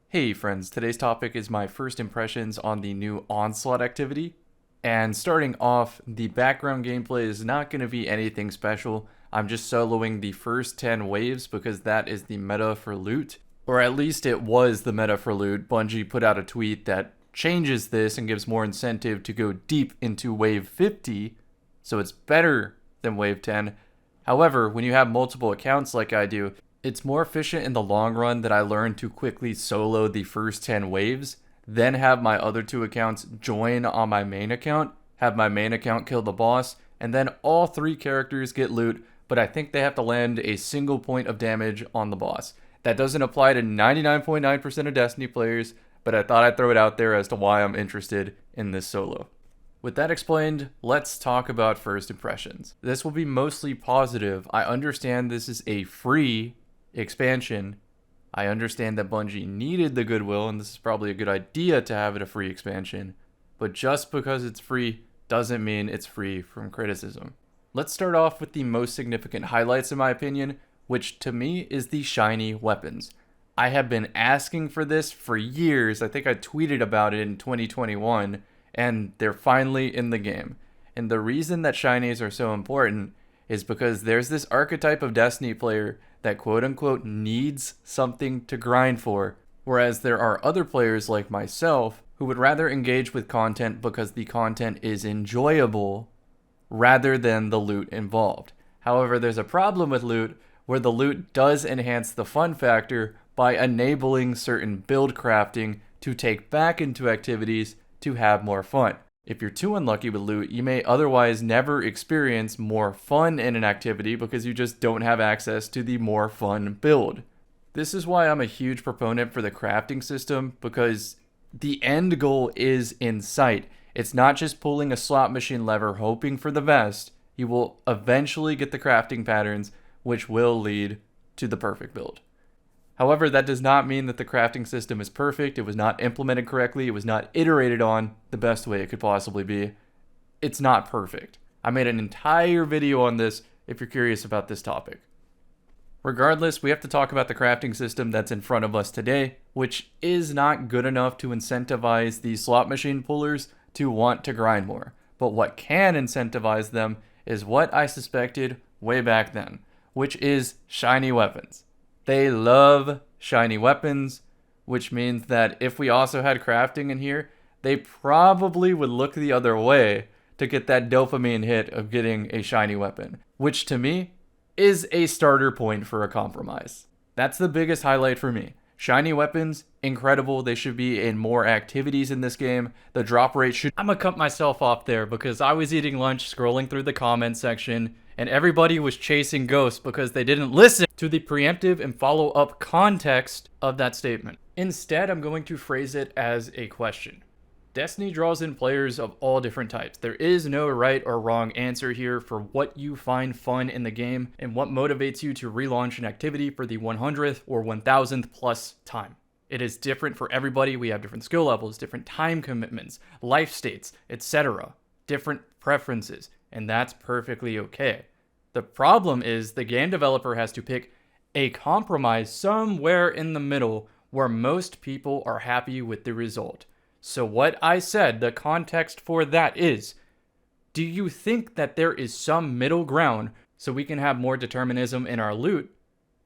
Hey friends, today's topic is my first impressions on the new Onslaught activity. And starting off, the background gameplay is not going to be anything special. I'm just soloing the first 10 waves because that is the meta for loot. Or at least it was the meta for loot. Bungie put out a tweet that changes this and gives more incentive to go deep into wave 50, so it's better than wave 10. However, when you have multiple accounts like I do, it's more efficient in the long run that I learned to quickly solo the first 10 waves, then have my other two accounts join on my main account, have my main account kill the boss, and then all three characters get loot, but I think they have to land a single point of damage on the boss. That doesn't apply to 99.9% of Destiny players, but I thought I'd throw it out there as to why I'm interested in this solo. With that explained, let's talk about first impressions. This will be mostly positive. I understand this is a free expansion. I understand that Bungie needed the goodwill, and this is probably a good idea to have it a free expansion, but just because it's free doesn't mean it's free from criticism. Let's start off with the most significant highlights in my opinion, which to me is the shiny weapons. I have been asking for this for years. I think I tweeted about it in 2021, and they're finally in the game. And the reason that shinies are so important is because there's this archetype of Destiny player that quote-unquote needs something to grind for, whereas there are other players like myself who would rather engage with content because the content is enjoyable rather than the loot involved. However, there's a problem with loot where the loot does enhance the fun factor by enabling certain build crafting to take back into activities to have more fun. If you're too unlucky with loot, you may otherwise never experience more fun in an activity because you just don't have access to the more fun build. This is why I'm a huge proponent for the crafting system, because the end goal is in sight. It's not just pulling a slot machine lever hoping for the best. You will eventually get the crafting patterns, which will lead to the perfect build. However, that does not mean that the crafting system is perfect. It was not implemented correctly. It was not iterated on the best way it could possibly be. It's not perfect. I made an entire video on this if you're curious about this topic. Regardless, we have to talk about the crafting system that's in front of us today, which is not good enough to incentivize the slot machine pullers to want to grind more. But what can incentivize them is what I suspected way back then, which is shiny weapons. They love shiny weapons, which means that if we also had crafting in here, they probably would look the other way to get that dopamine hit of getting a shiny weapon, which to me is a starter point for a compromise. That's the biggest highlight for me. Shiny weapons, incredible. They should be in more activities in this game. The drop rate should... I'm gonna cut myself off there because I was eating lunch, scrolling through the comment section, and everybody was chasing ghosts because they didn't listen to the preemptive and follow-up context of that statement. Instead, I'm going to phrase it as a question. Destiny draws in players of all different types. There is no right or wrong answer here for what you find fun in the game and what motivates you to relaunch an activity for the 100th or 1000th plus time. It is different for everybody. We have different skill levels, different time commitments, life states, etc. Different preferences, and that's perfectly okay. The problem is the game developer has to pick a compromise somewhere in the middle where most people are happy with the result. So what I said, the context for that is, do you think that there is some middle ground so we can have more determinism in our loot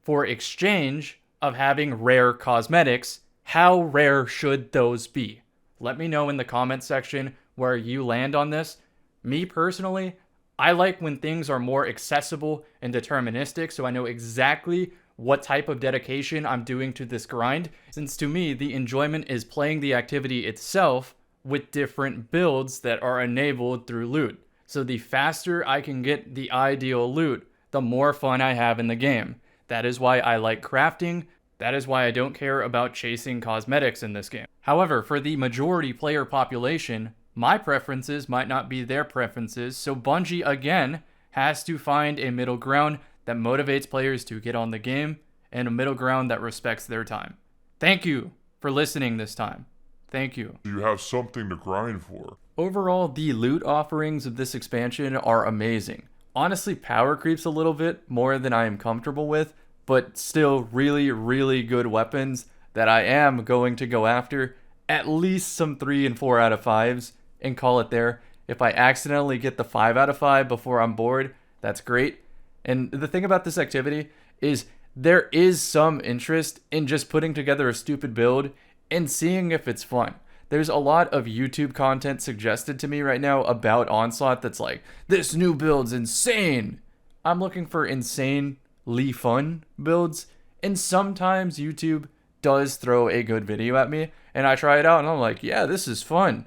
for exchange of having rare cosmetics? How rare should those be? Let me know in the comment section where you land on this. Me personally, I like when things are more accessible and deterministic so I know exactly what type of dedication I'm doing to this grind, since to me, the enjoyment is playing the activity itself with different builds that are enabled through loot. So the faster I can get the ideal loot, the more fun I have in the game. That is why I like crafting. That is why I don't care about chasing cosmetics in this game. However, for the majority player population, my preferences might not be their preferences, so Bungie again has to find a middle ground that motivates players to get on the game, and a middle ground that respects their time. Thank you for listening this time. Thank you. You have something to grind for. Overall, the loot offerings of this expansion are amazing. Honestly, power creeps a little bit more than I am comfortable with, but still really, really good weapons that I am going to go after at least some 3 and 4 out of 5s and call it there. If I accidentally get the 5 out of 5 before I'm bored, that's great. And the thing about this activity is there is some interest in just putting together a stupid build and seeing if it's fun. There's a lot of YouTube content suggested to me right now about Onslaught that's like, this new build's insane. I'm looking for insanely fun builds, and sometimes YouTube does throw a good video at me, and I try it out, and I'm like, yeah, this is fun.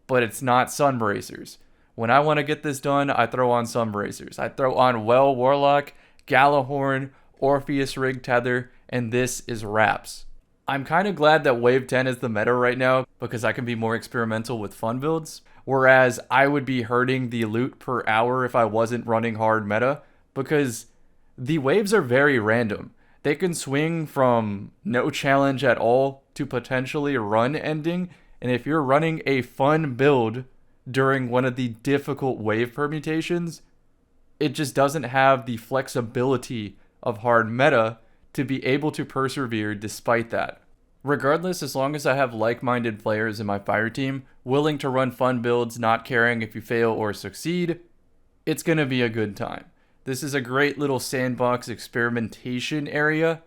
But it's not Sunbracers. When I want to get this done, I throw on Sunbracers. I throw on Well Warlock, Galahorn, Orpheus Rig Tether, and this is Wraps. I'm kind of glad that Wave 10 is the meta right now because I can be more experimental with fun builds, whereas I would be hurting the loot per hour if I wasn't running hard meta because the waves are very random. They can swing from no challenge at all to potentially run ending, and if you're running a fun build during one of the difficult wave permutations, it just doesn't have the flexibility of hard meta to be able to persevere despite that. Regardless, as long as I have like-minded players in my fire team, willing to run fun builds, not caring if you fail or succeed, it's going to be a good time. This is a great little sandbox experimentation area.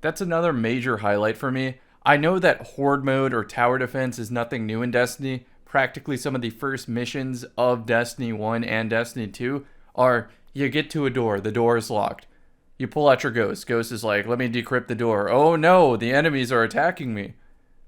That's another major highlight for me. I know that horde mode or tower defense is nothing new in Destiny. Practically some of the first missions of Destiny 1 and Destiny 2 are you get to a door, the door is locked. You pull out your ghost. Ghost is like, let me decrypt the door. Oh no, the enemies are attacking me.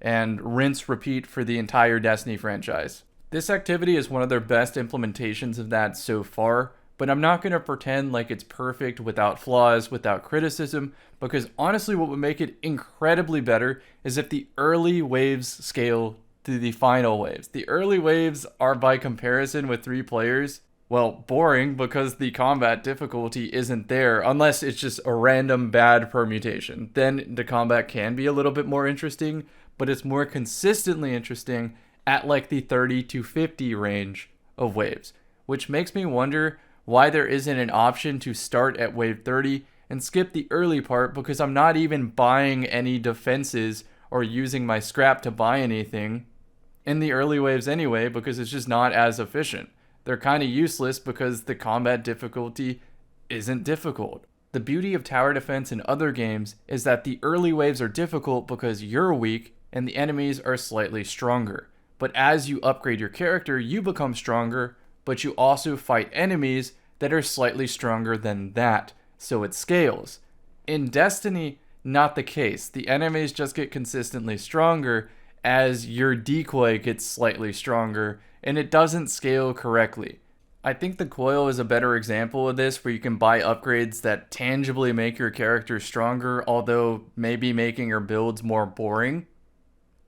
And rinse, repeat for the entire Destiny franchise. This activity is one of their best implementations of that so far, but I'm not going to pretend like it's perfect without flaws, without criticism, because honestly what would make it incredibly better is if the early waves scale to the final waves. The early waves are, by comparison with 3 players, well, boring because the combat difficulty isn't there unless it's just a random bad permutation. Then the combat can be a little bit more interesting, but it's more consistently interesting at like the 30 to 50 range of waves, which makes me wonder why there isn't an option to start at wave 30 and skip the early part because I'm not even buying any defenses or using my scrap to buy anything in the early waves anyway because it's just not as efficient. They're kind of useless because the combat difficulty isn't difficult. The beauty of tower defense in other games is that the early waves are difficult because you're weak and the enemies are slightly stronger. But as you upgrade your character, you become stronger, but you also fight enemies that are slightly stronger than that, so it scales. In Destiny, not the case. The enemies just get consistently stronger as your decoy gets slightly stronger, and it doesn't scale correctly. I think the coil is a better example of this, where you can buy upgrades that tangibly make your character stronger, although maybe making your builds more boring.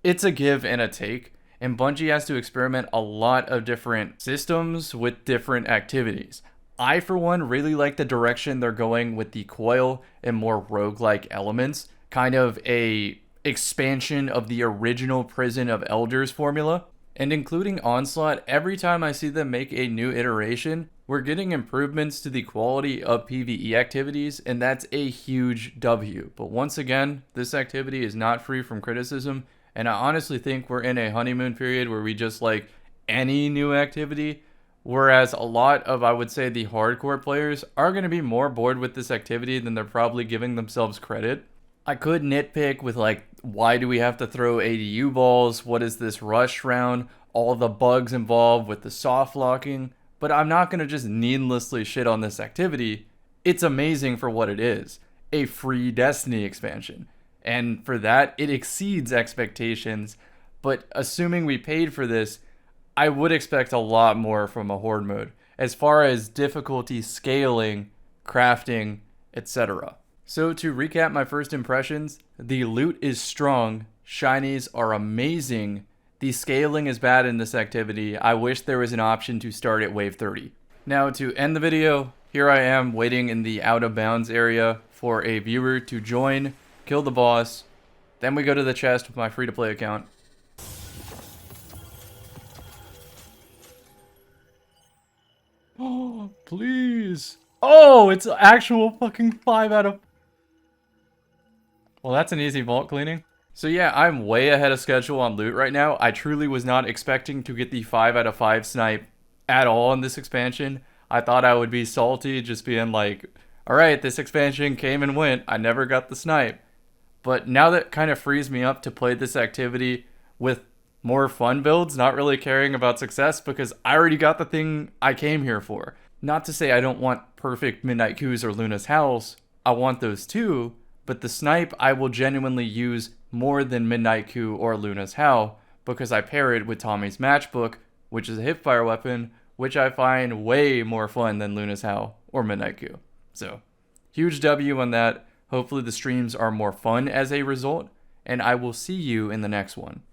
It's a give and a take, and Bungie has to experiment a lot of different systems with different activities. I, for one, really like the direction they're going with the coil and more roguelike elements, kind of a expansion of the original Prison of Elders formula. And including Onslaught, every time I see them make a new iteration, we're getting improvements to the quality of PvE activities, and that's a huge W. But once again, this activity is not free from criticism, and I honestly think we're in a honeymoon period where we just like any new activity, whereas a lot of, I would say, the hardcore players are going to be more bored with this activity than they're probably giving themselves credit. I could nitpick with like, why do we have to throw ADU balls? What is this rush round? All the bugs involved with the soft locking. But I'm not going to just needlessly shit on this activity. It's amazing for what it is. A free Destiny expansion. And for that, it exceeds expectations. But assuming we paid for this, I would expect a lot more from a horde mode, as far as difficulty scaling, crafting, etc. So to recap my first impressions, the loot is strong, shinies are amazing, the scaling is bad in this activity. I wish there was an option to start at wave 30. Now to end the video, here I am waiting in the out of bounds area for a viewer to join, kill the boss, then we go to the chest with my free to play account. Oh, please. Oh, it's actual fucking 5 out of... Well, that's an easy vault cleaning. So yeah, I'm way ahead of schedule on loot right now. I truly was not expecting to get the 5 out of 5 snipe at all in this expansion. I thought I would be salty just being like, alright, this expansion came and went. I never got the snipe. But now that kind of frees me up to play this activity with more fun builds, not really caring about success because I already got the thing I came here for. Not to say I don't want perfect Midnight Coups or Luna's House. I want those too, but the snipe I will genuinely use more than Midnight Coup or Luna's Howl because I pair it with Tommy's Matchbook, which is a hipfire weapon, which I find way more fun than Luna's Howl or Midnight Coup. So, huge W on that. Hopefully the streams are more fun as a result, and I will see you in the next one.